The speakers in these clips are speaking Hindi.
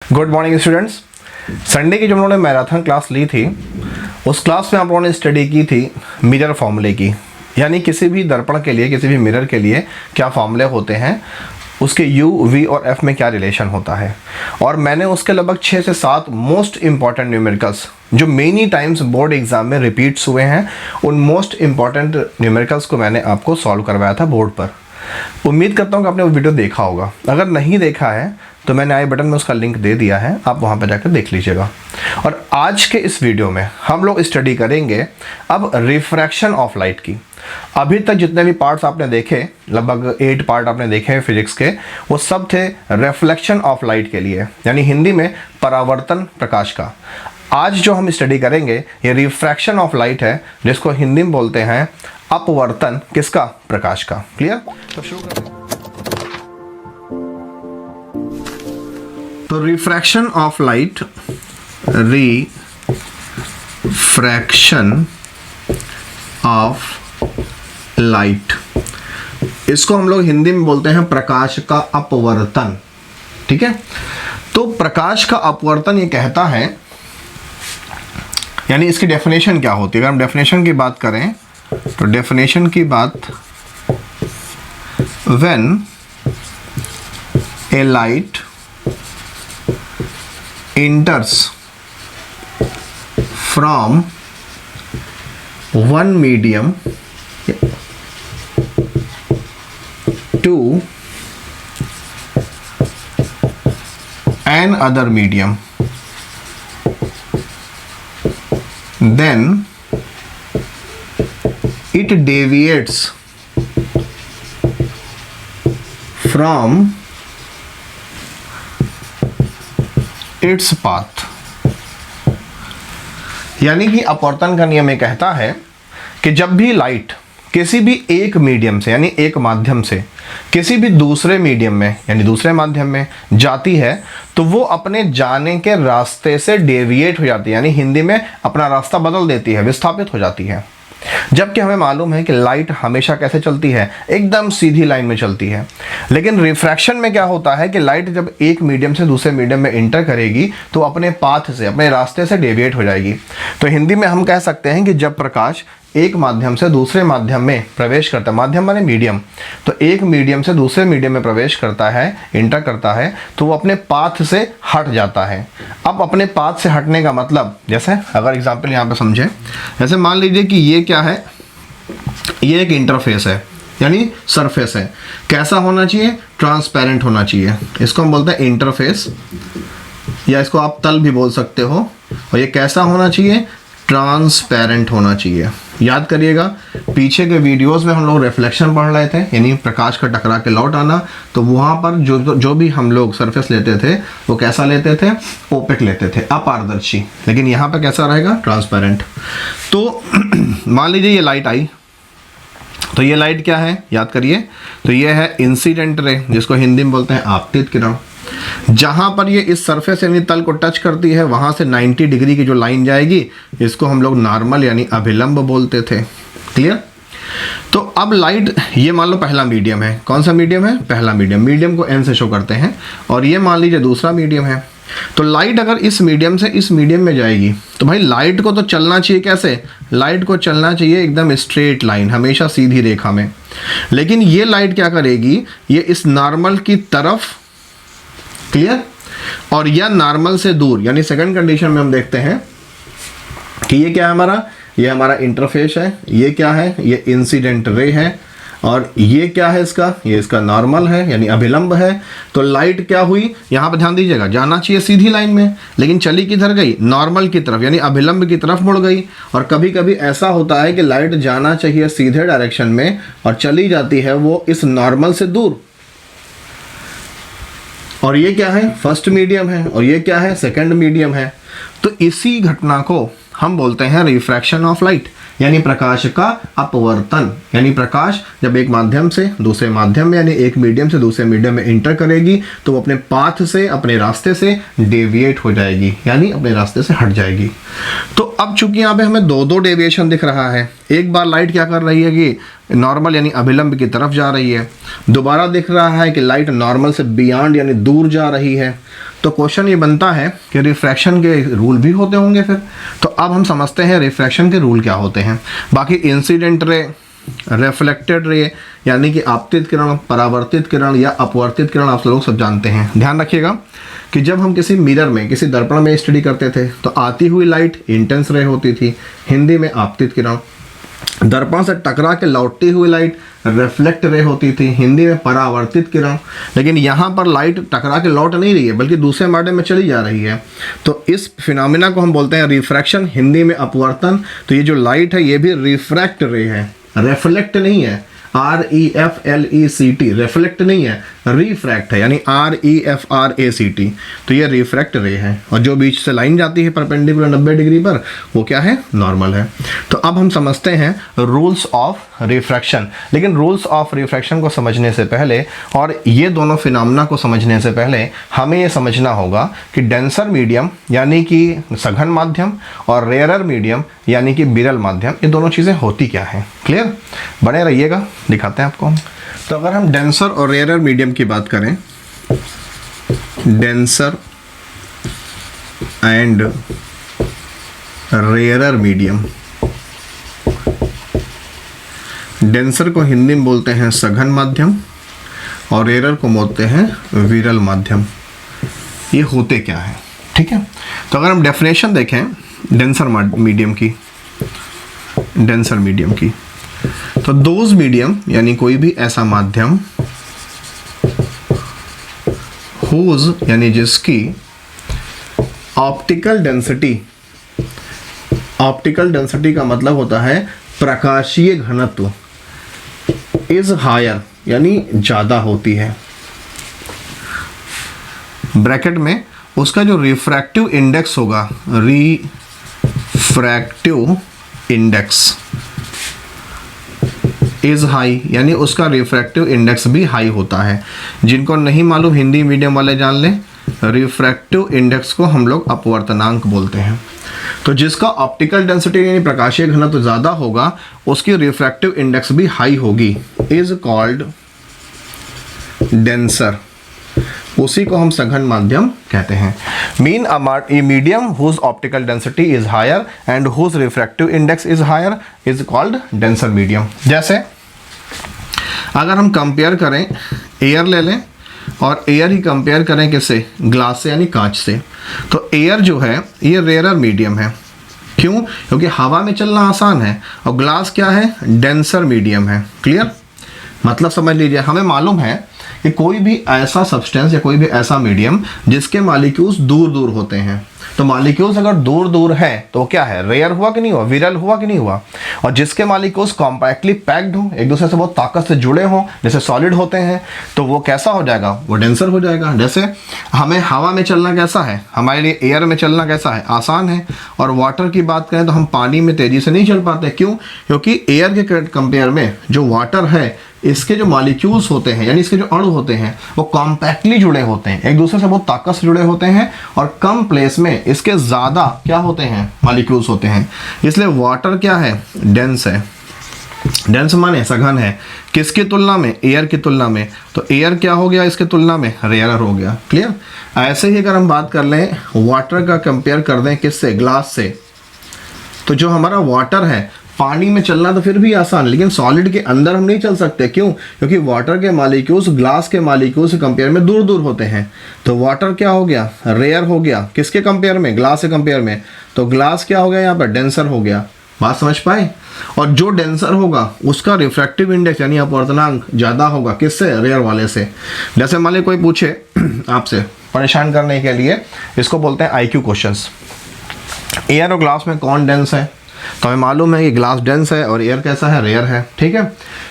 Good morning students. संडे की जो हम लोगों ने मैराथन क्लास ली थी उस क्लास में आप लोगों ने स्टडी की थी मिरर फॉर्मूले की, यानी किसी भी दर्पण के लिए, किसी भी मिरर के लिए क्या फॉर्मूले होते हैं, उसके U, V और F में क्या रिलेशन होता है। और मैंने उसके लगभग 6 से 7 मोस्ट इंपॉर्टेंट न्यूमेरिकल्स जो मेनी टाइम्स बोर्ड एग्जाम में रिपीट्स हुए हैं, उन मोस्ट इंपॉर्टेंट न्यूमेरिकल्स को मैंने आपको सॉल्व करवाया था बोर्ड पर। उम्मीद करता हूँ कि आपने वो वीडियो देखा होगा। अगर नहीं देखा है तो मैंने आई बटन में उसका लिंक दे दिया है, आप वहाँ पर जाकर देख लीजिएगा। और आज के इस वीडियो में हम लोग स्टडी करेंगे अब रिफ्रैक्शन ऑफ लाइट की। अभी तक जितने भी पार्ट्स आपने देखे, लगभग 8 पार्ट आपने देखे हैं फिजिक्स के, वो सब थे रिफ्लेक्शन ऑफ लाइट के लिए, यानी हिंदी में परावर्तन प्रकाश का। आज जो हम स्टडी करेंगे ये रिफ्रैक्शन ऑफ लाइट है, जिसको हिंदी में बोलते हैं अपवर्तन किसका? प्रकाश का। क्लियर? तो शुरू करते हैं। तो refraction of light, refraction of light, इसको हम लोग हिंदी में बोलते हैं प्रकाश का अपवर्तन। ठीक है? तो प्रकाश का अपवर्तन ये कहता है, यानी इसकी डेफिनेशन क्या होती है। अगर हम डेफिनेशन की बात करें तो डेफिनेशन की बात, when A light enters from one medium to another medium, then it deviates from its path. यानी कि अपवर्तन का नियम ये कहता है कि जब भी लाइट किसी भी एक मीडियम से, यानी एक माध्यम से किसी भी दूसरे मीडियम में, यानी दूसरे माध्यम में जाती है, तो वो अपने जाने के रास्ते से डेविएट हो जाती है, यानी हिंदी में अपना रास्ता बदल देती है, विस्थापित हो जाती है। जबकि हमें मालूम है कि लाइट हमेशा कैसे चलती है? एकदम सीधी लाइन में चलती है। लेकिन रिफ्रैक्शन में क्या होता है कि लाइट जब एक मीडियम से दूसरे मीडियम में इंटर करेगी तो अपने पाथ से, अपने रास्ते से डेविएट हो जाएगी। तो हिंदी में हम कह सकते हैं कि जब प्रकाश एक माध्यम से दूसरे माध्यम में प्रवेश करता है, माध्यम माने मीडियम, तो एक मीडियम से दूसरे मीडियम में प्रवेश करता है, इंटर करता है, तो वो अपने पाथ से हट जाता है। अब अपने पाथ से हटने का मतलब, जैसे अगर एग्जांपल यहाँ पे समझें, जैसे मान लीजिए कि ये क्या है, ये एक इंटरफेस है, यानी सरफेस है। कैसा होना चाहिए? ट्रांसपेरेंट होना चाहिए। इसको हम बोलते हैं इंटरफेस, या इसको आप तल भी बोल सकते हो। और ये कैसा होना चाहिए? ट्रांसपेरेंट होना चाहिए। याद करिएगा, पीछे के वीडियोस में हम लोग रिफ्लेक्शन पढ़ रहे थे, यानी प्रकाश का टकरा के लौट आना। तो वहाँ पर जो भी हम लोग सरफेस लेते थे वो कैसा लेते थे? ओपेक लेते थे, अपारदर्शी। लेकिन यहाँ पर कैसा रहेगा? ट्रांसपेरेंट। तो मान लीजिए ये लाइट आई, तो ये लाइट क्या है? याद करिए, तो ये है इंसिडेंट रे, जिसको हिंदी में बोलते हैं आपतित किरण। जहां पर ये इस सरफेस यानी तल को टच करती है, वहां से 90 डिग्री की जो लाइन जाएगी, इसको हम लोग नॉर्मल यानी अभिलंब बोलते थे। क्लियर? तो अब लाइट, ये मान लो पहला मीडियम है। कौन सा मीडियम है? पहला मीडियम। मीडियम को एन से शो करते हैं। और ये मान लीजिए दूसरा मीडियम है। तो लाइट अगर इस मीडियम से इस मीडियम में जाएगी, तो भाई लाइट को तो चलना चाहिए कैसे? लाइट को चलना चाहिए एकदम स्ट्रेट लाइन, हमेशा सीधी रेखा में। लेकिन ये लाइट क्या करेगी? ये इस नॉर्मल की तरफ, क्लियर, और यह नॉर्मल से दूर, यानी सेकंड कंडीशन में हम देखते हैं कि ये क्या है हमारा? ये हमारा इंटरफेस है। ये क्या है? ये इंसिडेंट रे है। और ये क्या है इसका? ये इसका नॉर्मल है, यानी अभिलंब है। तो लाइट क्या हुई? यहाँ पर ध्यान दीजिएगा, जाना चाहिए सीधी लाइन में, लेकिन चली किधर गई? नॉर्मल की तरफ, यानी अभिलंब की तरफ मुड़ गई। और कभी कभी ऐसा होता है कि लाइट जाना चाहिए सीधे डायरेक्शन में और चली जाती है वो इस नॉर्मल से दूर। और ये क्या है? फर्स्ट मीडियम है। और ये क्या है? सेकंड मीडियम है। तो इसी घटना को हम बोलते हैं रिफ्रैक्शन ऑफ लाइट, यानी प्रकाश का अपवर्तन। यानी प्रकाश जब एक माध्यम से दूसरे माध्यम में, यानी एक मीडियम से दूसरे मीडियम में इंटर करेगी, तो वो अपने पाथ से, अपने रास्ते से डेविएट हो जाएगी, यानी अपने रास्ते से हट जाएगी। तो अब चूंकि यहाँ पे हमें दो डेविएशन दिख रहा है, एक बार लाइट क्या कर रही है कि नॉर्मल यानी अभिलंब की तरफ जा रही है, दोबारा दिख रहा है कि लाइट नॉर्मल से बियॉन्ड यानी दूर जा रही है। तो क्वेश्चन ये बनता है कि रिफ्रैक्शन के रूल भी होते होंगे फिर। तो अब हम समझते हैं रिफ्रैक्शन के रूल क्या होते हैं। बाकी इंसिडेंट रे, रिफ्लेक्टेड रे यानी कि आपतित किरण, परावर्तित किरण या अपवर्तित किरण आप लोग सब जानते हैं। ध्यान रखिएगा कि जब हम किसी मिरर में, किसी दर्पण में स्टडी करते थे तो आती हुई लाइट इंटेंस रे होती थी, हिंदी में आपतित किरण। दर्पण से टकरा के लौटती हुई लाइट रिफ्लेक्ट रे होती थी, हिंदी में परावर्तित किरण। लेकिन यहाँ पर लाइट टकरा के लौट नहीं रही है बल्कि दूसरे माध्यम में चली जा रही है, तो इस फिनोमिना को हम बोलते हैं रिफ्रैक्शन, हिंदी में अपवर्तन। तो ये जो लाइट है ये भी रिफ्रैक्ट रे है, रिफ्लेक्ट नहीं है, REFLECT, रिफ्लेक्ट नहीं है, रिफ्रैक्ट है, यानी REFRACT। तो ये रिफ्रैक्ट रे है, और जो बीच से लाइन जाती है परपेंडिकुलर 90 डिग्री पर वो क्या है, नॉर्मल है। तो अब हम समझते हैं रूल्स ऑफ रिफ्रैक्शन। लेकिन रूल्स ऑफ रिफ्रैक्शन को समझने से पहले और ये दोनों फिनोमेना को समझने से पहले हमें ये समझना होगा कि डेंसर मीडियम यानी कि सघन माध्यम और रेयरर मीडियम यानी कि विरल माध्यम, ये दोनों चीज़ें होती क्या हैं। क्लियर, बने रहिएगा, दिखाते हैं आपको। तो अगर हम डेंसर और रेयरर मीडियम की बात करें, denser and rarer medium, denser को हिंदी में बोलते हैं सघन माध्यम और रेयरर को बोलते हैं विरल माध्यम। ये होते क्या है, ठीक है। तो अगर हम डेफिनेशन देखें डेंसर मीडियम की, डेंसर मीडियम की, तो दोज मीडियम यानी कोई भी ऐसा माध्यम, हुज यानी जिसकी ऑप्टिकल डेंसिटी, ऑप्टिकल डेंसिटी का मतलब होता है प्रकाशीय घनत्व, इज हायर यानी ज़्यादा होती है, ब्रैकेट में उसका जो रिफ्रैक्टिव इंडेक्स होगा, रिफ्रैक्टिव इंडेक्स इज हाई, यानी उसका रिफ्रैक्टिव इंडेक्स भी हाई होता है। जिनको नहीं मालूम हिंदी मीडियम वाले जान लें, रिफ्रैक्टिव इंडेक्स को हम लोग अपवर्तनांक बोलते हैं। तो जिसका ऑप्टिकल डेंसिटी यानी प्रकाशीय घनत्व ज़्यादा होगा उसकी रिफ्रैक्टिव इंडेक्स भी हाई होगी, इज कॉल्ड डेंसर। उसी को हम सघन माध्यम कहते हैं। Mean a medium whose optical density is higher and whose refractive index is higher is called denser medium. जैसे अगर हम कंपेयर करें, एयर ले लें और एयर ही कंपेयर करें किससे, ग्लास से यानी कांच से, तो एयर जो है ये रेयरर मीडियम है। क्यों? क्योंकि हवा में चलना आसान है, और ग्लास क्या है, डेंसर मीडियम है। क्लियर, मतलब समझ लीजिए, हमें मालूम है कि कोई भी ऐसा सब्सटेंस या कोई भी ऐसा मीडियम जिसके मॉलिक्यूल्स दूर दूर होते हैं, तो मॉलिक्यूल्स अगर दूर दूर है तो क्या है, रेयर हुआ कि नहीं हुआ, विरल हुआ कि नहीं हुआ। और जिसके मॉलिक्यूल्स कॉम्पैक्टली पैक्ड हो, एक दूसरे से बहुत ताकत से जुड़े हों, जैसे सॉलिड होते हैं, तो वो कैसा हो जाएगा, वो डेंसर हो जाएगा। जैसे हमें हवा में चलना कैसा है, हमारे लिए एयर में चलना कैसा है, आसान है। और वाटर की बात करें तो हम पानी में तेज़ी से नहीं चल पाते। क्यों? क्योंकि एयर के कंपेयर में जो वाटर है, इसके जो मॉलिक्यूल्स होते हैं यानी इसके जो अणु होते हैं वो कॉम्पैक्टली जुड़े होते हैं, एक दूसरे से बहुत ताकत से जुड़े होते हैं, और कम प्लेस में इसके ज़्यादा क्या होते हैं, मॉलिक्यूल्स होते हैं। इसलिए वाटर क्या है, डेंस है। डेंस माने सघन है, किसकी तुलना में, एयर की तुलना में। तो एयर क्या हो गया इसके तुलना में, रेयरर हो गया। क्लियर। ऐसे ही अगर हम बात कर लें वाटर का, कंपेयर कर दें किससे, ग्लास से, तो जो हमारा वाटर है, पानी में चलना तो फिर भी आसान, लेकिन सॉलिड के अंदर हम नहीं चल सकते। क्यों? क्योंकि वाटर के मॉलिक्यूल्स ग्लास के मॉलिक्यूल्स से कंपेयर में दूर दूर होते हैं। तो वाटर क्या हो गया, रेयर हो गया, किसके कंपेयर में, ग्लास से कंपेयर में। तो ग्लास क्या हो गया यहाँ पर, डेंसर हो गया। बात समझ पाए। और जो डेंसर होगा उसका रिफ्रैक्टिव इंडेक्स यानी अपवर्तनांक ज़्यादा होगा, किससे, रेयर वाले से। जैसे मान लीजिए कोई पूछे आपसे परेशान करने के लिए, इसको बोलते हैं IQ क्वेश्चंस। एयर और ग्लास में कौन डेंस है, तो हमें मालूम है कि ग्लास डेंस है और एयर कैसा है, रेयर है। ठीक है।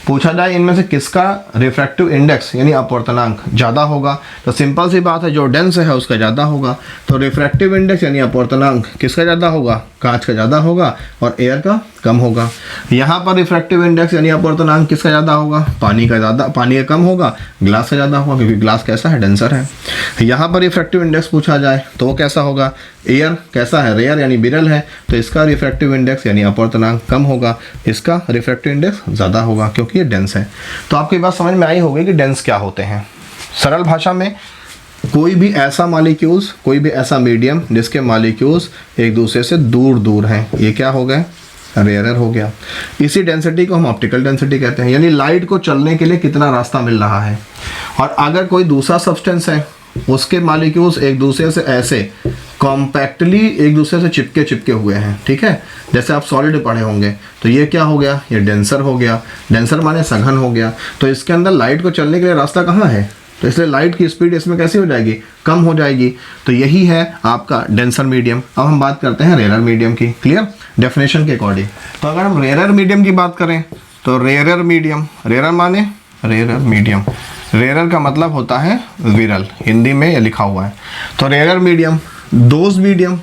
पूछा जाए इनमें से किसका रिफ्रैक्टिव इंडेक्स यानी अपवर्तनांक ज़्यादा होगा, तो सिंपल सी बात है, जो डेंस है उसका ज़्यादा होगा। तो रिफ्रैक्टिव इंडेक्स यानी अपवर्तनांक किसका ज़्यादा होगा, कांच का ज़्यादा होगा, और एयर का कम होगा। यहाँ पर रिफ्रैक्टिव इंडेक्स यानी अपवर्तनांक किसका ज़्यादा होगा, पानी का ज़्यादा, पानी का कम होगा, ग्लास का ज़्यादा होगा, क्योंकि ग्लास कैसा है, डेंसर है। यहाँ पर रिफ्रैक्टिव इंडेक्स पूछा जाए तो वो कैसा होगा, एयर कैसा है, रेयर यानी विरल है, तो इसका रिफ्रैक्टिव इंडेक्स यानी अपवर्तनांक कम होगा, इसका रिफ्रैक्टिव इंडेक्स ज़्यादा होगा, क्योंकि ये डेंस है। तो आपको ये बात समझ में आई होगी कि डेंस क्या होते हैं। सरल भाषा में कोई भी ऐसा मॉलिक्यूल्स, कोई भी ऐसा मीडियम जिसके मॉलिक्यूल्स एक दूसरे से दूर दूर हैं, ये क्या हो गए, रेयरर हो गया। इसी डेंसिटी को हम ऑप्टिकल डेंसिटी कहते हैं, यानी लाइट को चलने के लिए कितना रास्ता मिल रहा है। और अगर कोई दूसरा सब्सटेंस है, उसके मॉलिक्यूल्स एक दूसरे से ऐसे कॉम्पैक्टली एक दूसरे से चिपके हुए हैं, ठीक है, जैसे आप सॉलिड पढ़े होंगे, तो ये क्या हो गया, ये डेंसर हो गया। डेंसर माने सघन हो गया। तो इसके अंदर लाइट को चलने के लिए रास्ता कहाँ है, तो इसलिए लाइट की स्पीड इसमें कैसी हो जाएगी, कम हो जाएगी। तो यही है आपका डेंसर मीडियम। अब हम बात करते हैं रेयरर मीडियम की, क्लियर, डेफिनेशन के अकॉर्डिंग। तो अगर हम रेयरर मीडियम की बात करें तो रेयरर मीडियम, रेयरर माने रेयरर मीडियम, रेयरर का मतलब होता है विरल, हिंदी में ये लिखा हुआ है। तो रेयरर मीडियम, दोज मीडियम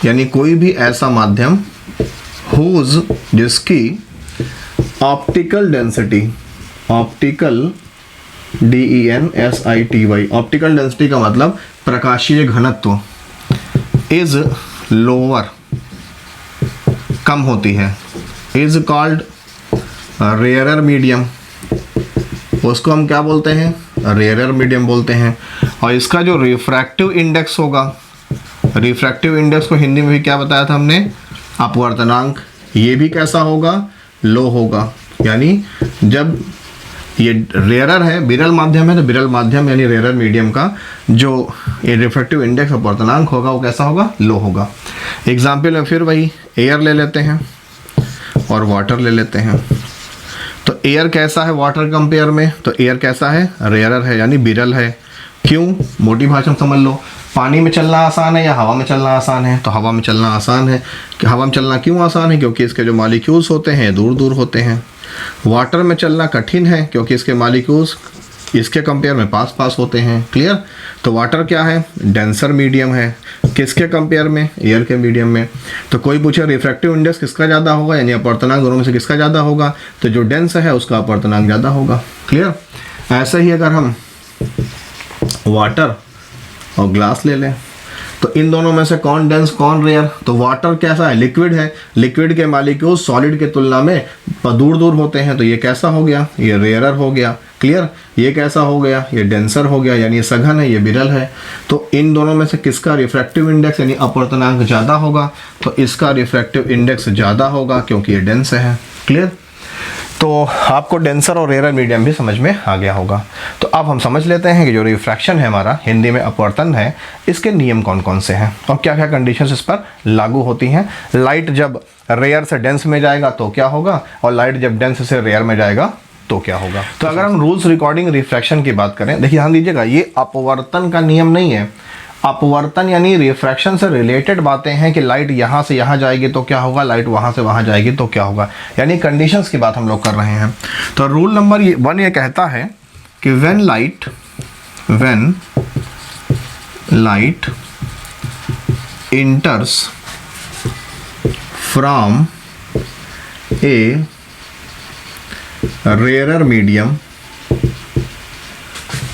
यानी कोई भी ऐसा माध्यम हुज, जिसकी optical density, optical DENSITY, optical density का मतलब प्रकाशीय घनत्व, इज लोअर, कम होती है, इज कॉल्ड रेयरर मीडियम। उसको हम क्या बोलते हैं, रेयरर मीडियम बोलते हैं। और इसका जो रिफ्रैक्टिव इंडेक्स होगा, रिफ्रैक्टिव इंडेक्स को हिंदी में भी क्या बताया था हमने, अपवर्तनांक, ये भी कैसा होगा, लो होगा। यानी जब ये रेयरर है, विरल माध्यम है, तो विरल माध्यम यानी रेयरर मीडियम का जो ये रिफ्रैक्टिव इंडेक्स अपवर्तनांक होगा वो कैसा होगा, लो होगा। एग्जाम्पल में फिर वही एयर ले लेते हैं और वाटर ले लेते हैं। तो एयर कैसा है वाटर कंपेयर में, तो एयर कैसा है, रेयरर है यानी विरल है। क्यों, मोटी भाषा में समझ लो, पानी में चलना आसान है या हवा में चलना आसान है, तो हवा में चलना आसान है। कि हवा में चलना क्यों आसान है, क्योंकि इसके जो मॉलिक्यूल्स होते हैं दूर दूर होते हैं। वाटर में चलना कठिन है क्योंकि इसके मॉलिक्यूल्स इसके कंपेयर में पास पास होते हैं, क्लियर। तो वाटर क्या है, डेंसर मीडियम है, किसके कंपेयर में, एयर के मीडियम में। तो कोई पूछे रिफ्रैक्टिव इंडेक्स किसका ज़्यादा होगा, यानी अपवर्तनांक दोनों में से किसका ज़्यादा होगा, तो जो डेंस है उसका अपवर्तनांक ज़्यादा होगा, क्लियर। ऐसे ही अगर हम वाटर और ग्लास ले लें तो इन दोनों में से कौन डेंस कौन रेयर, तो वाटर कैसा है, लिक्विड है, लिक्विड के मॉलिक्यूल सॉलिड के तुलना में दूर दूर होते हैं, तो ये कैसा हो गया, ये रेयरर हो गया, क्लियर। ये कैसा हो गया, ये डेंसर हो गया, यानी ये सघन है, ये विरल है। तो इन दोनों में से किसका रिफ्रैक्टिव इंडेक्स यानी अपवर्तनांक ज़्यादा होगा, तो इसका रिफ्रैक्टिव इंडेक्स ज़्यादा होगा क्योंकि ये डेंस है, क्लियर। तो आपको डेंसर और रेयरर मीडियम भी समझ में आ गया होगा। तो अब हम समझ लेते हैं कि जो रिफ्रैक्शन है हमारा, हिंदी में अपवर्तन है, इसके नियम कौन कौन से हैं और क्या क्या कंडीशंस इस पर लागू होती हैं। लाइट जब रेयर से डेंस में जाएगा तो क्या होगा, और लाइट जब डेंस से रेयर में जाएगा तो क्या होगा। तो अगर हम रूल्स रिकॉर्डिंग रिफ्रैक्शन की बात करें, देखिए ध्यान दीजिएगा, ये अपवर्तन का नियम नहीं है। अपवर्तन यानी रिफ्रैक्शन से रिलेटेड बातें हैं कि लाइट यहाँ से यहाँ जाएगी तो क्या होगा, लाइट वहाँ से वहाँ जाएगी तो क्या होगा, यानी कंडीशंस की बात हम लोग कर रहे हैं। तो रूल नंबर 1 ये कहता है कि when light enters from a rarer medium,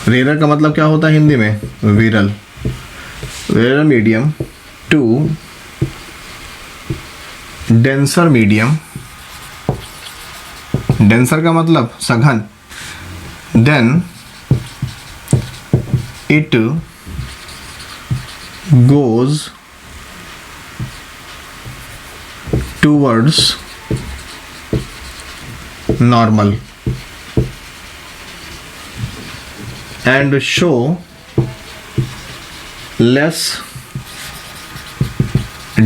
rarer का मतलब क्या होता है हिंदी में, विरल, rarer medium to denser medium, denser का मतलब सघन, then it goes towards normal and show less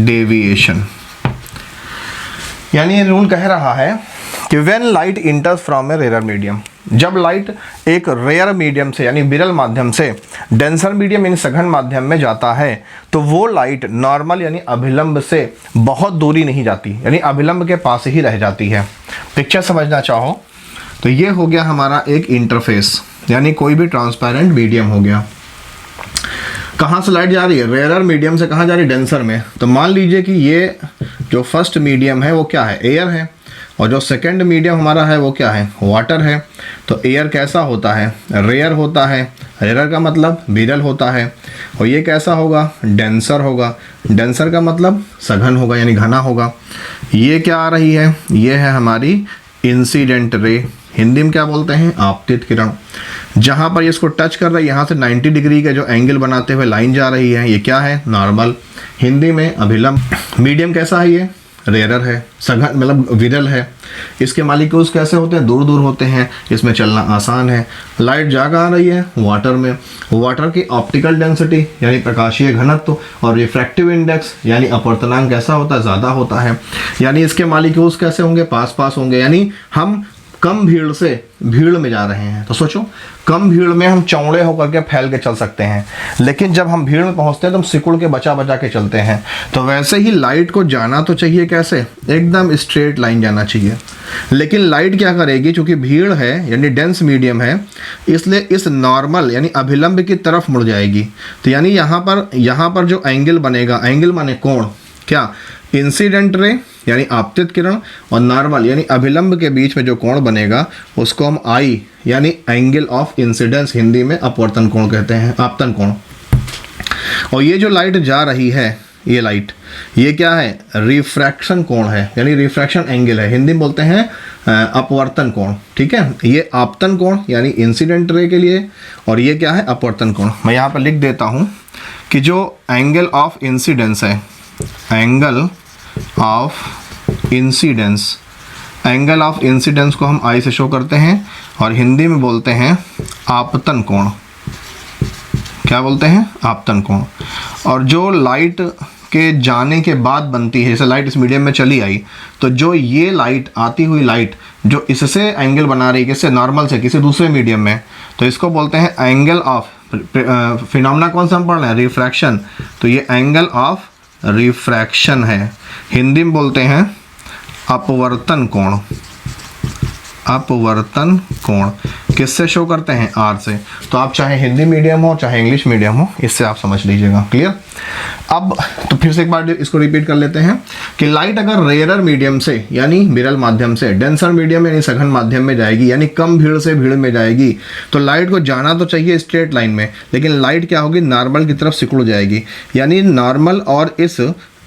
deviation। यानी ये रूल कह रहा है कि when light enters from a rarer medium, जब लाइट एक रेयर मीडियम से यानी विरल माध्यम से डेंसर मीडियम यानी सघन माध्यम में जाता है तो वो लाइट नॉर्मल यानी अभिलंब से बहुत दूरी नहीं जाती, यानी अभिलंब के पास ही रह जाती है। पिक्चर समझना चाहो तो ये हो गया हमारा एक इंटरफेस, यानी कोई भी ट्रांसपेरेंट मीडियम हो गया। कहाँ से लाइट जा रही है, रेयरर मीडियम से कहाँ जा रही है, डेंसर में। तो मान लीजिए कि ये जो फर्स्ट मीडियम है वो क्या है, एयर है, और जो सेकंड मीडियम हमारा है वो क्या है, वाटर है। तो एयर कैसा होता है, रेयर होता है, रेयर का मतलब विरल होता है, और ये कैसा होगा, डेंसर होगा, डेंसर का मतलब सघन होगा यानी घना होगा। ये क्या आ रही है, ये है हमारी इंसिडेंट रे, हिंदी में क्या बोलते हैं, आपतित किरण। जहाँ पर इसको टच कर रहा है यहाँ से 90 डिग्री का जो एंगल बनाते हुए लाइन जा रही है, ये क्या है, नॉर्मल। हिंदी में अभिलंब। मीडियम कैसा है, ये रेयरर है, सघन मतलब विरल है। इसके मॉलिक्यूल्स कैसे होते हैं, दूर दूर होते हैं, इसमें चलना आसान है। लाइट जा कहाँ रही है, वाटर में। वाटर की ऑप्टिकल डेंसिटी यानी प्रकाशीय घनत्व और रिफ्रैक्टिव इंडेक्स यानी अपवर्तनांक कैसा होता है, ज़्यादा होता है। यानी इसके मॉलिक्यूल्स कैसे होंगे, पास पास होंगे। यानी हम कम भीड़ से भीड़ में जा रहे हैं, तो सोचो कम भीड़ में हम चौड़े होकर के फैल के चल सकते हैं, लेकिन जब हम भीड़ में पहुंचते हैं तो हम सिकुड़ के बचा बचा के चलते हैं। तो वैसे ही लाइट को जाना तो चाहिए कैसे, एकदम स्ट्रेट लाइन जाना चाहिए। लेकिन लाइट क्या करेगी, चूंकि भीड़ है यानी डेंस मीडियम है, इसलिए इस नॉर्मल यानी अभिलंब की तरफ मुड़ जाएगी। तो यानी यहाँ पर जो एंगल बनेगा, एंगल माने कोण, क्या, इंसिडेंट रे यानी आपतित किरण और नॉर्मल यानी अभिलंब के बीच में जो कोण बनेगा उसको हम आई यानी एंगल ऑफ इंसिडेंस, हिंदी में अपवर्तन कोण कहते हैं, आपतन कोण। और ये जो लाइट जा रही है, ये लाइट, ये क्या है, रिफ्रैक्शन कोण है यानी रिफ्रैक्शन एंगल है, हिंदी में बोलते हैं अपवर्तन कोण। ठीक है, ये आपतन कोण यानी इंसिडेंट रे के लिए, और ये क्या है, अपवर्तन कोण। मैं यहाँ पर लिख देता हूँ कि जो एंगल ऑफ इंसिडेंस है, angle of incidence, angle of incidence को हम आई से शो करते हैं और हिंदी में बोलते हैं आपतन कोण। क्या बोलते हैं, आपतन कोण। और जो लाइट के जाने के बाद बनती है, जैसे लाइट इस मीडियम में चली आई, तो जो ये लाइट आती हुई लाइट जो इससे एंगल बना रही है, किससे, नॉर्मल से किसी दूसरे मीडियम में, तो इसको बोलते हैं एंगल ऑफ, फिनोमेना कौन सा हम पढ़ रहे हैं, रिफ्रैक्शन। तो ये एंगल ऑफ रिफ्रैक्शन है, हिंदी में बोलते हैं अपवर्तन कोण। अपवर्तन कोण किससे शो करते हैं, आर से। तो आप चाहे हिंदी मीडियम हो चाहे इंग्लिश मीडियम हो, इससे आप समझ लीजिएगा, क्लियर। अब तो फिर से एक बार इसको रिपीट कर लेते हैं कि लाइट अगर रेयरर मीडियम से यानी विरल माध्यम से डेंसर मीडियम यानी सघन माध्यम में जाएगी, यानी कम भीड़ से भीड़ में जाएगी, तो लाइट को जाना तो चाहिए स्ट्रेट लाइन में, लेकिन लाइट क्या होगी, नॉर्मल की तरफ सिकुड़ जाएगी। यानी नॉर्मल और इस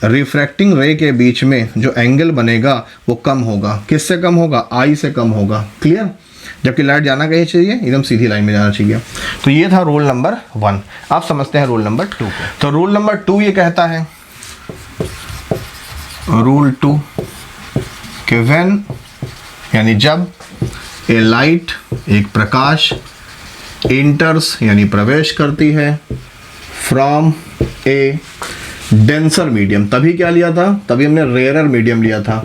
रिफ्रैक्टिंग रे के बीच में जो एंगल बनेगा वो कम होगा। किससे कम होगा, आई से कम होगा, क्लियर। जबकि लाइट जाना कहीं चाहिए, एकदम सीधी लाइन में जाना चाहिए। तो ये था रूल नंबर 1। आप समझते हैं रूल नंबर 2। तो रूल नंबर 2 ये कहता है, रूल 2 कि व्हेन यानी जब ए लाइट, एक प्रकाश, इंटर्स यानी प्रवेश करती है, फ्रॉम ए डेंसर मीडियम, तभी क्या लिया था, तभी हमने रेयरर मीडियम लिया था,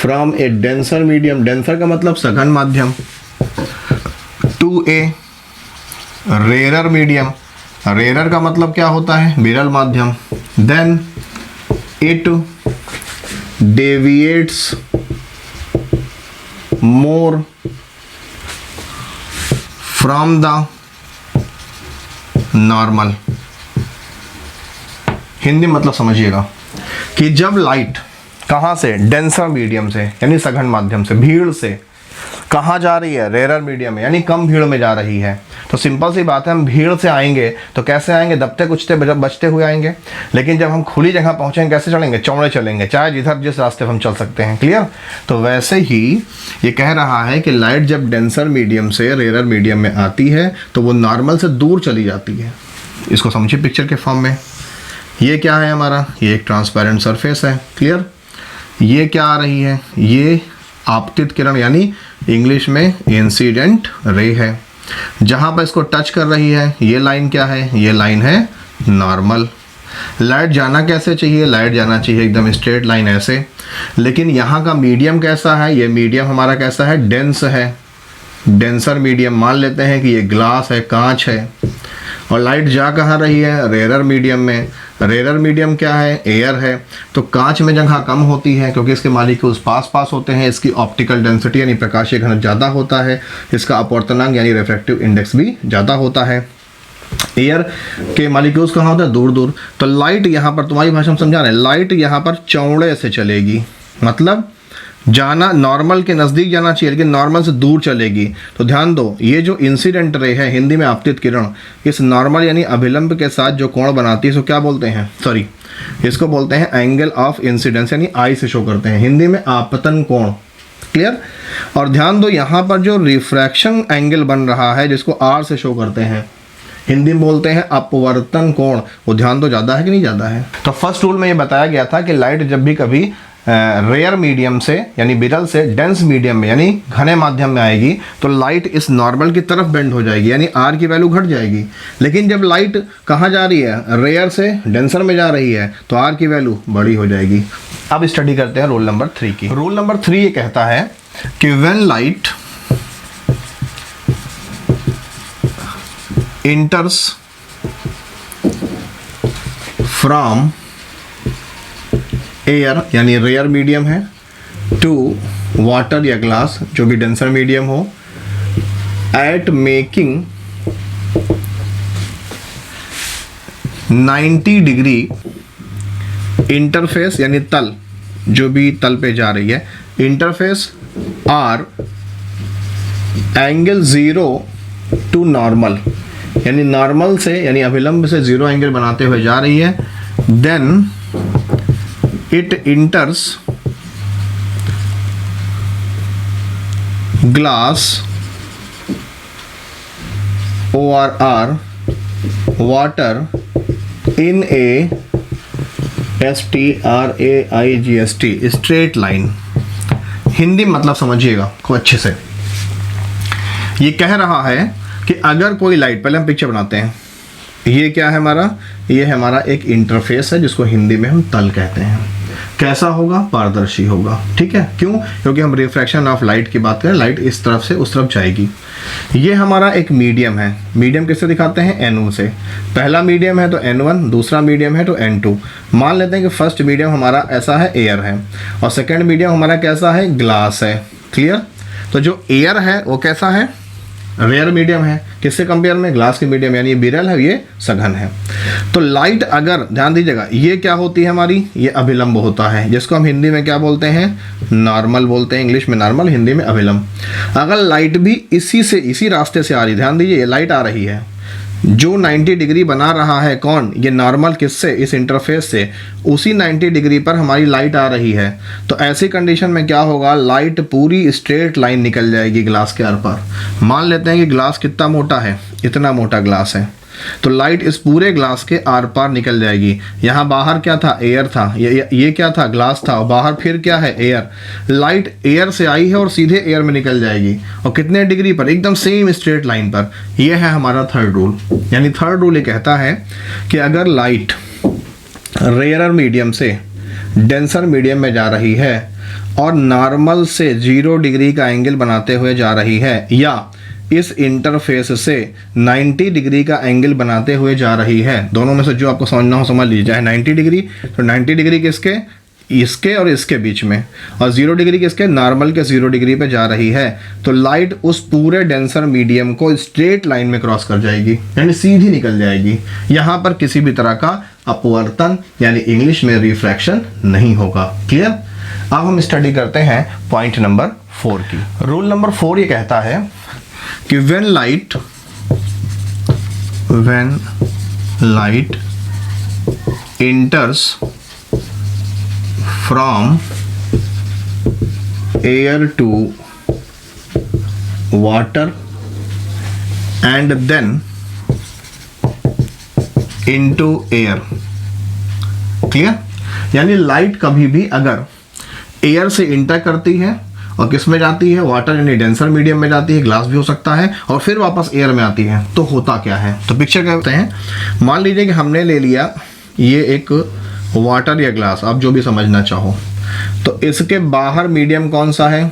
from a denser medium, denser का मतलब सघन माध्यम, to a rarer medium, rarer का मतलब क्या होता है, विरल माध्यम, then it deviates more from the normal. Hindi मतलब समझिएगा कि जब लाइट कहाँ से, डेंसर मीडियम से यानी सघन माध्यम से, भीड़ से कहाँ जा रही है, रेयरर मीडियम में यानी कम भीड़ में जा रही है। तो सिंपल सी बात है, हम भीड़ से आएंगे तो कैसे आएंगे, दबते कुचते बचते हुए आएंगे। लेकिन जब हम खुली जगह पहुँचेंगे कैसे चलेंगे, चौड़े चलेंगे, चाहे जिधर जिस रास्ते पर हम चल सकते हैं, क्लियर। तो वैसे ही ये कह रहा है कि लाइट जब डेंसर मीडियम से रेयरर मीडियम में आती है तो वो नॉर्मल से दूर चली जाती है। इसको समझिए पिक्चर के फॉर्म में। ये क्या है हमारा, ये एक ट्रांसपेरेंट सरफेस है, क्लियर। ये क्या आ रही है, ये आपतित किरण यानी इंग्लिश में इंसिडेंट रे है। जहाँ पर इसको टच कर रही है ये लाइन क्या है, ये लाइन है नॉर्मल। लाइट जाना कैसे चाहिए, लाइट जाना चाहिए एकदम स्ट्रेट लाइन ऐसे। लेकिन यहाँ का मीडियम कैसा है, ये मीडियम हमारा कैसा है, डेंस है, डेंसर मीडियम। मान लेते हैं कि ये ग्लास है, कांच है, और लाइट जा कहाँ रही है, रेयरर मीडियम में। रेयरर मीडियम क्या है, एयर है। तो कांच में जगह कम होती है क्योंकि इसके मॉलिक्यूल्स पास पास होते हैं, इसकी ऑप्टिकल डेंसिटी यानी प्रकाशीय घनत्व ज़्यादा होता है, इसका अपवर्तनांक यानी रिफ्रैक्टिव इंडेक्स भी ज़्यादा होता है। एयर के मॉलिक्यूल्स कहाँ होते हैं, दूर दूर। तो लाइट यहाँ पर, तुम्हारी भाषा में समझा रहे हैं, लाइट यहाँ पर चौड़े से चलेगी, मतलब जाना नॉर्मल के नज़दीक जाना चाहिए लेकिन नॉर्मल से दूर चलेगी। तो ध्यान दो, ये जो इंसिडेंट रे है, हिंदी में आपतित किरण, इस नॉर्मल यानी अभिलंब के साथ जो कोण बनाती है इसको क्या बोलते हैं, सॉरी, इसको बोलते हैं एंगल ऑफ इंसिडेंस यानी आई से शो करते हैं, हिंदी में आपतन कोण, क्लियर। और ध्यान दो यहाँ पर जो रिफ्रैक्शन एंगल बन रहा है जिसको आर से शो करते हैं, हिंदी में बोलते हैं अपवर्तन कोण, वो ध्यान दो ज़्यादा है कि नहीं ज़्यादा है। तो फर्स्ट रूल में ये बताया गया था कि लाइट जब भी कभी रेयर मीडियम से यानी विरल से डेंस मीडियम में यानी घने माध्यम में आएगी तो लाइट इस नॉर्मल की तरफ बेंड हो जाएगी, यानी आर की वैल्यू घट जाएगी। लेकिन जब लाइट कहाँ जा रही है, रेयर से डेंसर में जा रही है, तो आर की वैल्यू बड़ी हो जाएगी। अब स्टडी करते हैं रूल नंबर 3 की। रूल नंबर 3 ये कहता है कि when light enters from air यानी रेयर मीडियम है टू वाटर या ग्लास जो भी डेंसर मीडियम हो, एट मेकिंग 90 डिग्री इंटरफेस यानी तल, जो भी तल पे जा रही है, interface r angle 0 to normal यानी नॉर्मल से यानी अभिलंब से 0 एंगल बनाते हुए जा रही है, then it enters glass ORR water in a STRAIGST straight line। Hindi मतलब समझिएगा खूब अच्छे से। ये कह रहा है कि अगर कोई लाइट, पहले हम पिक्चर बनाते हैं, ये क्या है हमारा, ये है हमारा एक इंटरफेस है जिसको हिंदी में हम तल कहते हैं। कैसा होगा, पारदर्शी होगा, ठीक है। क्यों, क्योंकि हम रिफ्रैक्शन ऑफ लाइट की बात करें, लाइट इस तरफ से उस तरफ जाएगी। ये हमारा एक मीडियम है, मीडियम किससे दिखाते हैं, N1 से। पहला मीडियम है तो N1, दूसरा मीडियम है तो N2। मान लेते हैं कि फर्स्ट मीडियम हमारा ऐसा है, एयर है, और सेकेंड मीडियम हमारा कैसा है, ग्लास है। क्लियर। तो जो एयर है वो कैसा है, रेयर मीडियम है, किससे कंपेयर में, ग्लास के मीडियम, यानी ये विरल है, ये सघन है। तो लाइट अगर, ध्यान दीजिएगा, ये क्या होती है हमारी, ये अभिलंब होता है, जिसको हम हिंदी में क्या बोलते हैं, नॉर्मल बोलते हैं। इंग्लिश में नॉर्मल, हिंदी में अभिलंब। अगर लाइट भी इसी रास्ते से आ रही, ध्यान दीजिए, ये लाइट आ रही है, जो 90 डिग्री बना रहा है कौन, ये नॉर्मल, किससे, इस इंटरफेस से, उसी 90 डिग्री पर हमारी लाइट आ रही है। तो ऐसी कंडीशन में क्या होगा, लाइट पूरी स्ट्रेट लाइन निकल जाएगी ग्लास के आर पार। मान लेते हैं कि ग्लास कितना मोटा है, इतना मोटा ग्लास है, तो लाइट इस पूरे ग्लास के आर पार निकल जाएगी। यहाँ बाहर क्या था, एयर था, ये क्या था, ग्लास था, और बाहर फिर क्या है, एयर। लाइट एयर से आई है और सीधे एयर में निकल जाएगी, और कितने डिग्री पर, एकदम सेम स्ट्रेट लाइन पर। यह है हमारा थर्ड रूल। यानी थर्ड रूल ये कहता है कि अगर लाइट रेयर मीडियम से डेंसर मीडियम में जा रही है और नॉर्मल से 0 डिग्री का एंगल बनाते हुए जा रही है, या इस इंटरफेस से 90 डिग्री का एंगल बनाते हुए जा रही है, दोनों में से जो आपको समझना हो समझ लीजिए। चाहे 90 डिग्री, तो 90 डिग्री किसके, इसके और इसके बीच में, और 0 डिग्री किसके, नॉर्मल के 0 डिग्री पे जा रही है, तो लाइट उस पूरे डेंसर मीडियम को स्ट्रेट लाइन में क्रॉस कर जाएगी, यानी सीधी निकल जाएगी। यहाँ पर किसी भी तरह का अपवर्तन यानी इंग्लिश में रिफ्रैक्शन नहीं होगा। क्लियर। अब हम स्टडी करते हैं पॉइंट नंबर 4 की। रूल नंबर 4 ये कहता है कि when light enters from air to water and then into air। Clear. यानी लाइट कभी भी अगर एयर से इंटर करती है और किस में जाती है, वाटर यानी डेंसर मीडियम में जाती है, ग्लास भी हो सकता है, और फिर वापस एयर में आती है, तो होता क्या है। तो पिक्चर क्या होते हैं, मान लीजिए कि हमने ले लिया ये एक वाटर या ग्लास, आप जो भी समझना चाहो, तो इसके बाहर मीडियम कौन सा है,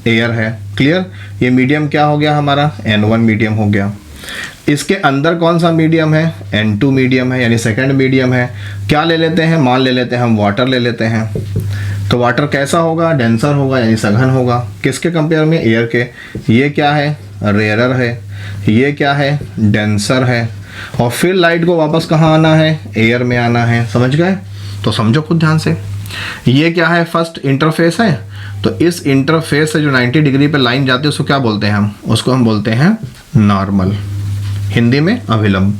एयर है। क्लियर। ये मीडियम क्या हो गया हमारा, N1 मीडियम हो गया। इसके अंदर कौन सा मीडियम है, N2 मीडियम है, यानी सेकेंड मीडियम है। क्या ले लेते हैं, मान ले लेते हैं हम वाटर ले लेते हैं। तो वाटर कैसा होगा, डेंसर होगा, यानी सघन होगा, किसके कंपेयर में, एयर के। ये क्या है, रेयरर है, ये क्या है, डेंसर है, और फिर लाइट को वापस कहाँ आना है, एयर में आना है। समझ गए, तो समझो खुद ध्यान से। ये क्या है, फर्स्ट इंटरफेस है, तो इस इंटरफेस से जो 90 डिग्री पे लाइन जाती है उसको क्या बोलते हैं हम, उसको हम बोलते हैं नॉर्मल, हिंदी में अभिलंब।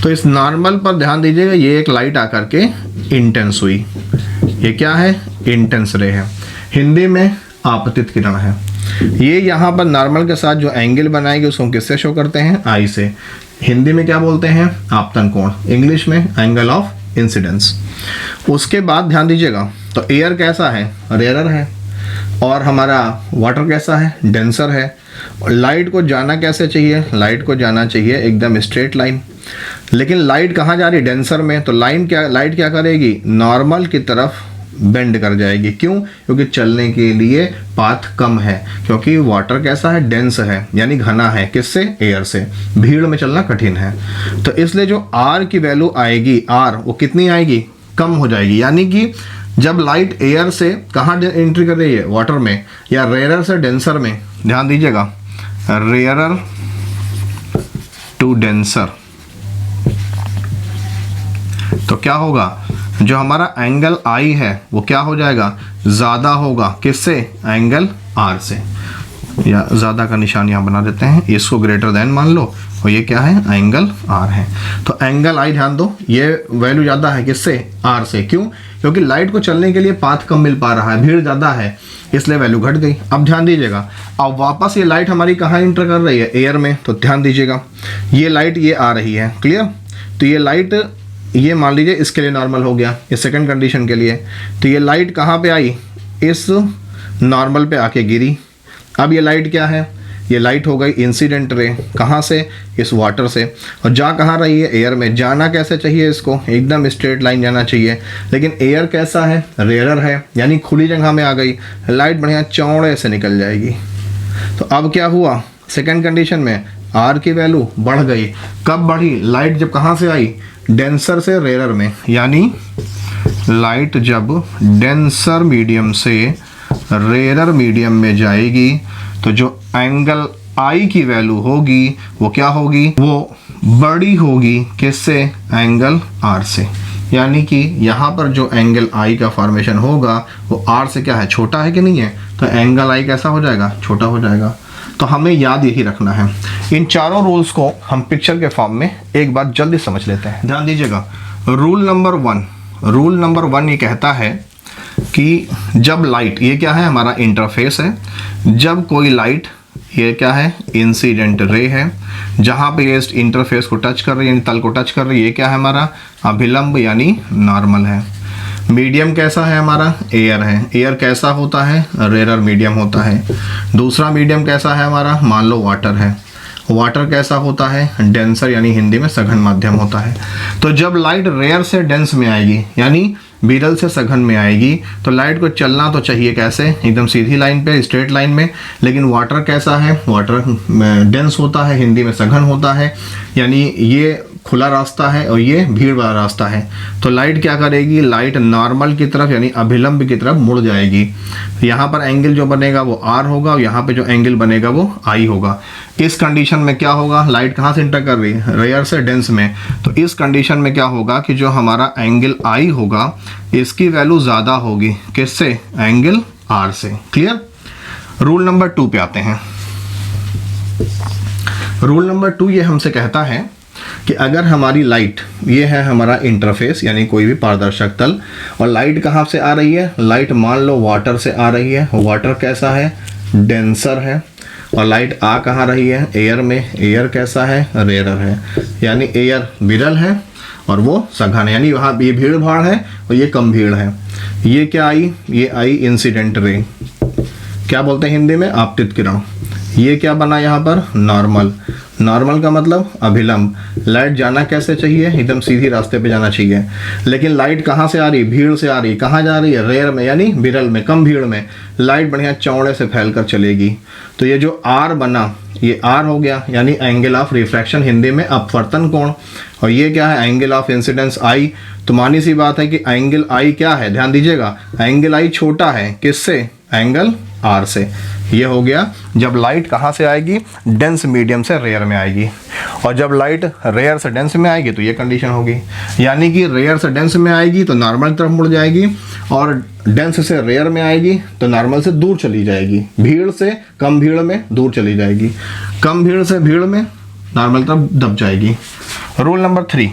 तो इस नॉर्मल पर ध्यान दीजिएगा, ये एक लाइट आकर के इंटेंस हुई, ये क्या है, इंटेंस रे है, हिंदी में आपतित किरण है। ये यहाँ पर नॉर्मल के साथ जो एंगल बनाएगी उसको हम किससे शो करते हैं? आई से। हिंदी में क्या बोलते हैं? आपतन कोण, इंग्लिश में एंगल ऑफ इंसिडेंस। उसके बाद ध्यान दीजिएगा, तो एयर कैसा है? रेयरर है। और हमारा वाटर कैसा है? डेंसर है। और लाइट को जाना कैसे चाहिए? लाइट को जाना चाहिए एकदम स्ट्रेट लाइन। लेकिन लाइट कहाँ जा रही है? डेंसर में। तो लाइट क्या करेगी? नॉर्मल की तरफ बेंड कर जाएगी। क्यों? क्योंकि चलने के लिए पाथ कम है, क्योंकि वाटर कैसा है? डेंस है, यानी घना है। किससे? एयर से। भीड़ में चलना कठिन है। तो इसलिए जो आर की वैल्यू आएगी, आर, वो कितनी आएगी? कम हो जाएगी। यानी कि जब लाइट एयर से कहाँ एंट्री कर रही है? वाटर में, या रेयरर से डेंसर में। ध्यान दीजिएगा, रेयरर टू डेंसर, तो क्या होगा? जो हमारा एंगल आई है वो क्या हो जाएगा? ज़्यादा होगा। किससे? एंगल आर से। या ज़्यादा का निशान यहाँ बना देते हैं, इसको ग्रेटर देन मान लो, और ये क्या है? एंगल आर है। तो एंगल आई, ध्यान दो, ये वैल्यू ज़्यादा है। किससे? आर से। क्यों? क्योंकि लाइट को चलने के लिए पाथ कम मिल पा रहा है, भीड़ ज़्यादा है, इसलिए वैल्यू घट गई। अब ध्यान दीजिएगा, अब वापस ये लाइट हमारी कहाँ इंटर कर रही है? एयर में। तो ध्यान दीजिएगा, ये लाइट ये आ रही है, क्लियर? तो ये लाइट, ये मान लीजिए इसके लिए नॉर्मल हो गया, इस सेकंड कंडीशन के लिए। तो ये लाइट कहाँ पे आई? इस नॉर्मल पे आके गिरी। अब ये लाइट क्या है? ये लाइट हो गई इंसिडेंट रे। कहाँ से? इस वाटर से। और जा कहाँ रही है? एयर में। जाना कैसे चाहिए इसको? एकदम स्ट्रेट लाइन जाना चाहिए। लेकिन एयर कैसा है? रेयरर है, यानी खुली जगह में आ गई, लाइट बढ़िया चौड़े से निकल जाएगी। तो अब क्या हुआ? सेकेंड कंडीशन में आर की वैल्यू बढ़ गई। कब बढ़ी? लाइट जब कहाँ से आई? डेंसर से रेयरर में। यानी लाइट जब डेंसर मीडियम से रेयरर मीडियम में जाएगी तो जो एंगल आई की वैल्यू होगी वो क्या होगी? वो बड़ी होगी। किससे? एंगल आर से। यानी कि यहाँ पर जो एंगल आई का फॉर्मेशन होगा वो आर से क्या है? छोटा है कि नहीं है? तो एंगल आई कैसा हो जाएगा? छोटा हो जाएगा। तो हमें याद यही रखना है। इन चारों रूल्स को हम पिक्चर के फॉर्म में एक बार जल्दी समझ लेते हैं। ध्यान दीजिएगा, रूल नंबर वन ये कहता है कि जब लाइट, ये क्या है? हमारा इंटरफेस है। जब कोई लाइट, ये क्या है? इंसिडेंट रे है, जहाँ पे ये इंटरफेस को टच कर रही है, यानी तल को टच कर रही है, ये क्या है? हमारा अभिलंब यानी नॉर्मल है। मीडियम कैसा है? हमारा एयर है। एयर कैसा होता है? रेयरर मीडियम होता है। दूसरा मीडियम कैसा है हमारा? मान लो वाटर है। वाटर कैसा होता है? डेंसर, यानी हिंदी में सघन माध्यम होता है। तो जब लाइट रेयर से डेंस में आएगी, यानी विरल से सघन में आएगी, तो लाइट को चलना तो चाहिए कैसे? एकदम सीधी लाइन पे, स्ट्रेट लाइन में। लेकिन वाटर कैसा है? वाटर डेंस होता है, हिंदी में सघन होता है, यानी ये खुला रास्ता है और ये भीड़ वाला रास्ता है। तो लाइट क्या करेगी? लाइट नॉर्मल की तरफ यानी अभिलंब की तरफ मुड़ जाएगी। यहाँ पर एंगल जो बनेगा वो आर होगा, और यहाँ पे जो एंगल बनेगा वो आई होगा। इस कंडीशन में क्या होगा? लाइट कहाँ से इंटर कर रही है? रेयर से डेंस में। तो इस कंडीशन में क्या होगा कि जो हमारा एंगल आई होगा इसकी वैल्यू ज़्यादा होगी। किससे? एंगल आर से। क्लियर? रूल नंबर 2 पे आते हैं। रूल नंबर 2 ये हमसे कहता है कि अगर हमारी लाइट, ये है हमारा इंटरफेस यानी कोई भी पारदर्शक तल, और लाइट कहाँ से आ रही है? लाइट मान लो वाटर से आ रही है। वाटर कैसा है? डेंसर है। और लाइट आ कहाँ रही है? एयर में। एयर कैसा है? रेयरर है। यानी एयर विरल है और वो सघन है, यानी वहाँ ये भीड़ भाड़ है और ये कम भीड़ है। ये क्या आई? ये आई इंसिडेंट रे। क्या बोलते हैं हिंदी में? आपतित किरण। ये क्या बना यहाँ पर? नॉर्मल। नॉर्मल का मतलब अभिलंब। लाइट जाना कैसे चाहिए? एकदम सीधी रास्ते पे जाना चाहिए। लेकिन लाइट कहाँ से आ रही? भीड़ से आ रही। कहाँ जा रही है? रेयर में, यानी विरल में, कम भीड़ में। लाइट बढ़िया चौड़े से फैलकर चलेगी। तो ये जो आर बना, ये आर हो गया, यानी एंगल ऑफ रिफ्रैक्शन, हिंदी में अपवर्तन कोण। और ये क्या है? एंगल ऑफ इंसिडेंस आई। तो मानी सी बात है कि एंगल आई क्या है? ध्यान दीजिएगा, एंगल आई छोटा है। किससे? एंगल आर से। ये हो गया जब लाइट कहाँ से आएगी? डेंस मीडियम से रेयर में आएगी। और जब लाइट रेयर से डेंस में आएगी तो ये कंडीशन होगी, यानी कि रेयर से डेंस में आएगी तो नॉर्मल तरफ मुड़ जाएगी, और डेंस से रेयर में आएगी तो नॉर्मल से दूर चली जाएगी। भीड़ से कम भीड़ में दूर चली जाएगी, कम भीड़ से भीड़ में नॉर्मल तरफ दब जाएगी। Rule number 3।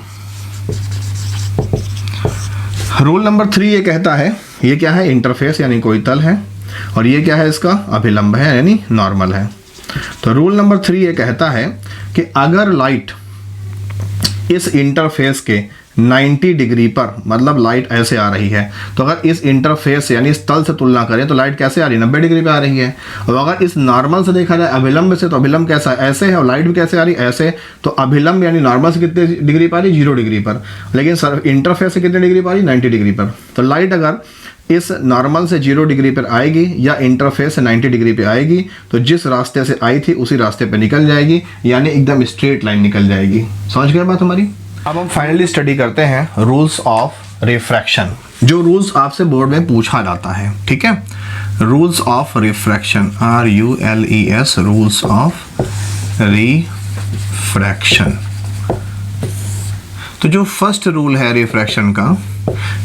रूल नंबर 3 ये कहता है, ये क्या है? इंटरफेस यानी कोई तल है, और ये क्या है, इसका अभिलंब है यानी नॉर्मल है। तो रूल नंबर 3 ये कहता है कि अगर लाइट इस इंटरफेस के 90 डिग्री पर, मतलब लाइट ऐसे आ रही है, तो अगर इस इंटरफेस यानी इस तल से तुलना करें तो लाइट कैसे आ रही है, 90 डिग्री पे आ रही है। और अगर इस नॉर्मल से देखा जाए अभिलंब से, तो अभिलंब कैसा है, ऐसे है, और लाइट भी कैसे आ रही है, ऐसे। तो अभिलंब यानी नॉर्मल से कितने डिग्री पर आ रही है, 0 डिग्री पर, लेकिन सर इंटरफेस से कितने डिग्री पर आ रही है, 90 डिग्री पर। तो लाइट अगर इस नॉर्मल से 0 डिग्री पर आएगी या इंटरफेस से 90 डिग्री पे आएगी, तो जिस रास्ते से आई थी उसी रास्ते पे निकल जाएगी, यानी एकदम स्ट्रेट लाइन निकल जाएगी। समझ गए बात हमारी। अब हम फाइनली स्टडी करते हैं रूल्स ऑफ रिफ्रैक्शन, जो रूल्स आपसे बोर्ड में पूछा जाता है। ठीक है, rules of refraction, RULES, rules of refraction. तो जो फर्स्ट रूल है रिफ्रैक्शन का,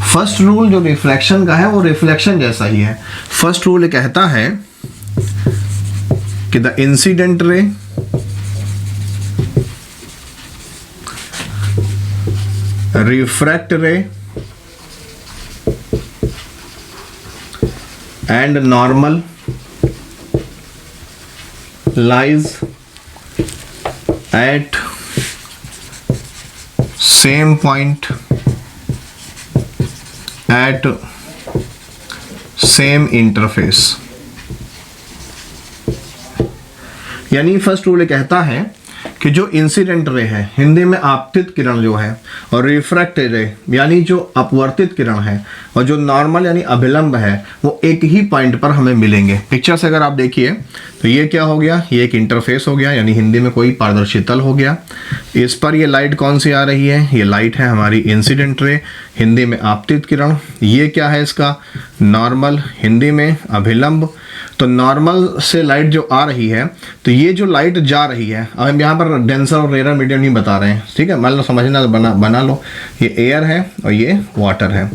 फर्स्ट रूल जो रिफ्लेक्शन का है वो रिफ्लेक्शन जैसा ही है। फर्स्ट रूल कहता है कि द इंसिडेंट रे रिफ्रैक्ट रे and normal lies at same point at same interface। यानी फर्स्ट रूल कहता है कि जो इंसिडेंट रे है, हिंदी में आपतित किरण जो है, और रिफ्रैक्ट रे यानी जो अपवर्तित किरण है, और जो नॉर्मल यानी अभिलंब है, वो एक ही पॉइंट पर हमें मिलेंगे। पिक्चर से अगर आप देखिए तो ये क्या हो गया, ये एक इंटरफेस हो गया, यानी हिंदी में कोई पारदर्शी तल हो गया। इस पर ये लाइट कौन सी आ रही है, ये लाइट है हमारी इंसिडेंट रे, हिंदी में आपतित किरण। ये क्या है, इसका नॉर्मल, हिंदी में अभिलंब। तो नॉर्मल से लाइट जो आ रही है, तो ये जो लाइट जा रही है, अब हम यहाँ पर डेंसर और रेयर मीडियम नहीं बता रहे हैं, ठीक है, मान लो समझना, बना लो, ये एयर है और ये वाटर है।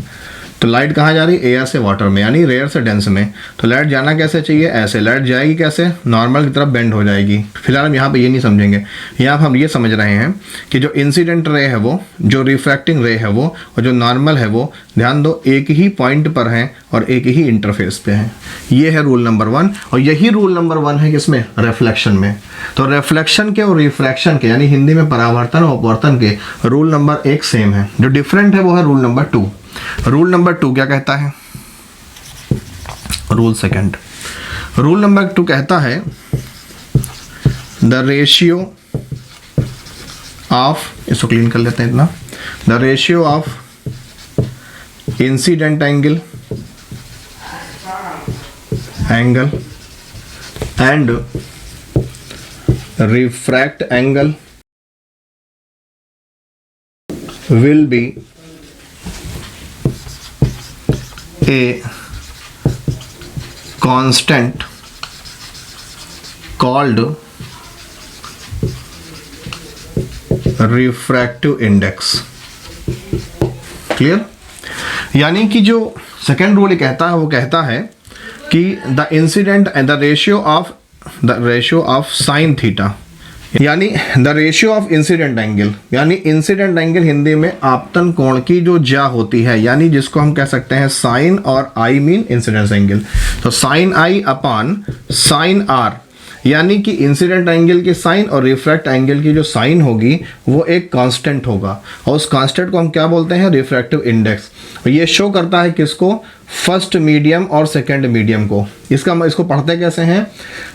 तो लाइट कहाँ जा रही है, एयर से वाटर में, यानी रेयर से डेंस में। तो लाइट जाना कैसे चाहिए, ऐसे। लाइट जाएगी कैसे, नॉर्मल की तरफ बेंड हो जाएगी। फिलहाल हम यहाँ पे ये नहीं समझेंगे, यहाँ पर हम ये समझ रहे हैं कि जो इंसिडेंट रे है वो, जो रिफ्रैक्टिंग रे है वो, और जो नॉर्मल है वो, ध्यान दो, एक ही पॉइंट पर है और एक ही इंटरफेस पे है। ये है रूल नंबर 1, और यही रूल नंबर 1 है किसमें, रिफ्लेक्शन में। तो रिफ्लेक्शन के और रिफ्रैक्शन के, यानी हिंदी में परावर्तन और अपवर्तन के, रूल नंबर 1 सेम है। जो डिफरेंट है वो है रूल नंबर 2। रूल नंबर 2 क्या कहता है, रूल सेकंड, रूल नंबर 2 कहता है द रेशियो ऑफ, इसको क्लीन कर लेते हैं इतना, the ratio of incident angle and refract angle will be a constant called refractive index। Clear. यानी कि जो सेकेंड रूल कहता है वो कहता है कि the incident and the ratio of sine theta, यानी the ratio of incident angle, यानी इंसिडेंट एंगल हिंदी में आपतन कोण की जो ज्या होती है, यानी जिसको हम कह सकते हैं साइन, और आई मीन इंसिडेंस एंगल। तो sine i upon sine r, यानी कि इंसिडेंट एंगल की साइन और रिफ्रैक्ट एंगल की जो साइन होगी वो एक कांस्टेंट होगा, और उस कांस्टेंट को हम क्या बोलते हैं, रिफ्रैक्टिव इंडेक्स। ये शो करता है किसको, फर्स्ट मीडियम और सेकंड मीडियम को। इसको पढ़ते कैसे हैं,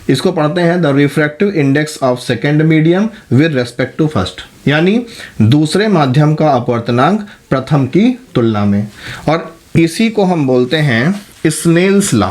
इसको पढ़ते हैं the refractive index of second medium with respect to first, यानी दूसरे माध्यम का अपवर्तनांक प्रथम की तुलना में। और इसी को हम बोलते हैं स्नेल्स लॉ,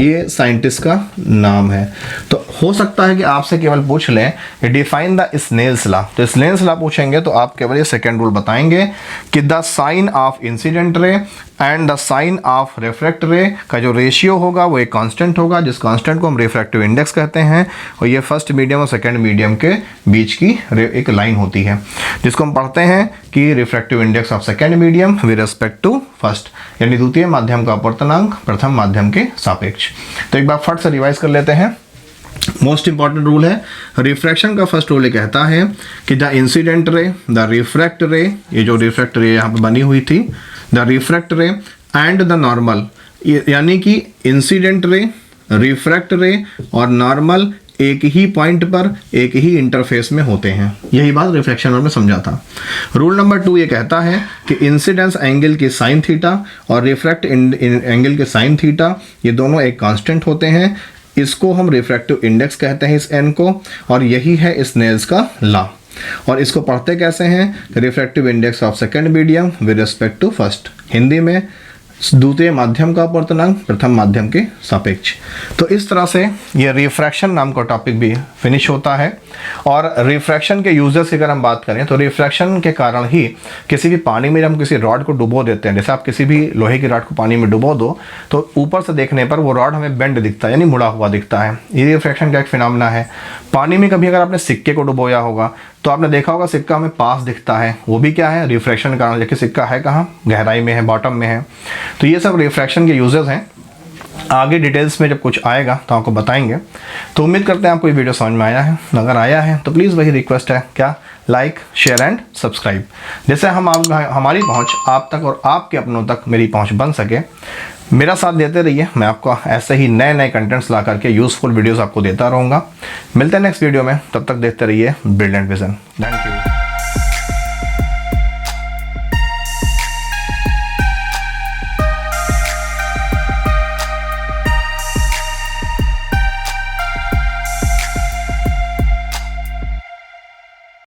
ये साइंटिस्ट का नाम है। तो हो सकता है कि आपसे केवल पूछ लें डिफाइन द स्नेल्स लॉ, तो स्नेल्स लॉ पूछेंगे तो आप केवल ये सेकेंड रूल बताएंगे कि the sine of incident ray and the sine of refract ray का जो रेशियो होगा वो एक कांस्टेंट होगा, जिस कांस्टेंट को हम रिफ्रैक्टिव इंडेक्स कहते हैं, और ये फर्स्ट मीडियम और सेकंड मीडियम के बीच की एक लाइन होती है, जिसको हम पढ़ते हैं कि refractive index of second medium with respect to first, यानी द्वितीय माध्यम का अपवर्तनांक प्रथम माध्यम के सापेक्ष। तो एक बार फट से रिवाइज कर लेते हैं। मोस्ट इंपॉर्टेंट रूल है रिफ्रैक्शन का। फर्स्ट रूल कहता है कि the incident ray, the refract रे, ये जो रिफ्रैक्ट रे यहाँ पे बनी हुई थी, द रिफ्रैक्ट रे एंड द नॉर्मल यानी कि इंसिडेंट रे, रिफ्रैक्ट रे और नॉर्मल एक ही पॉइंट पर एक ही इंटरफेस में होते हैं। यही बात रिफ्लेक्शन में समझा था। रूल नंबर 2 ये कहता है कि इंसिडेंस एंगल की साइन थीटा और रिफ्रैक्ट एंगल के साइन थीटा ये दोनों एक कांस्टेंट होते हैं। इसको हम रिफ्रैक्टिव इंडेक्स कहते हैं, इस एन को, और यही है स्नेल्स का लॉ। और इसको पढ़ते कैसे हैं? Refractive index of second medium with respect to first. Hindi में द्वितीय माध्यम का अपवर्तनांक प्रथम माध्यम के सापेक्ष। तो इस तरह से ये रिफ्रैक्शन नाम का टॉपिक भी फिनिश होता है। और रिफ्रैक्शन के यूजर्स की अगर हम बात करें तो रिफ्रैक्शन के कारण ही किसी भी पानी में हम किसी रॉड को डुबो देते हैं, जैसे आप किसी भी लोहे की रॉड को पानी में डुबो दो तो ऊपर से देखने पर वो रॉड हमें बेंड दिखता है, यानी मुड़ा हुआ दिखता है। ये रिफ्रैक्शन का एक फिनोमेना है। पानी में कभी अगर आपने सिक्के को डुबोया होगा तो आपने देखा होगा सिक्का हमें पास दिखता है, वो भी क्या है? रिफ्रैक्शन का कारण, जबकि सिक्का है कहाँ? गहराई में है, बॉटम में है। तो ये सब रिफ्रैक्शन के यूजेस हैं। आगे डिटेल्स में जब कुछ आएगा तो आपको बताएंगे। तो उम्मीद करते हैं आपको ये वीडियो समझ में आया है। अगर आया है तो प्लीज़ वही रिक्वेस्ट है, क्या? लाइक, शेयर एंड सब्सक्राइब, जैसे हमारी पहुंच आप तक और आपके अपनों तक मेरी पहुंच बन सके। मेरा साथ देते रहिए, मैं आपको ऐसे ही नए नए कंटेंट्स ला करके यूज़फुल वीडियोस आपको देता रहूँगा। मिलते हैं नेक्स्ट वीडियो में, तब तक देखते रहिए ब्रिलियंट विजन। Thank you.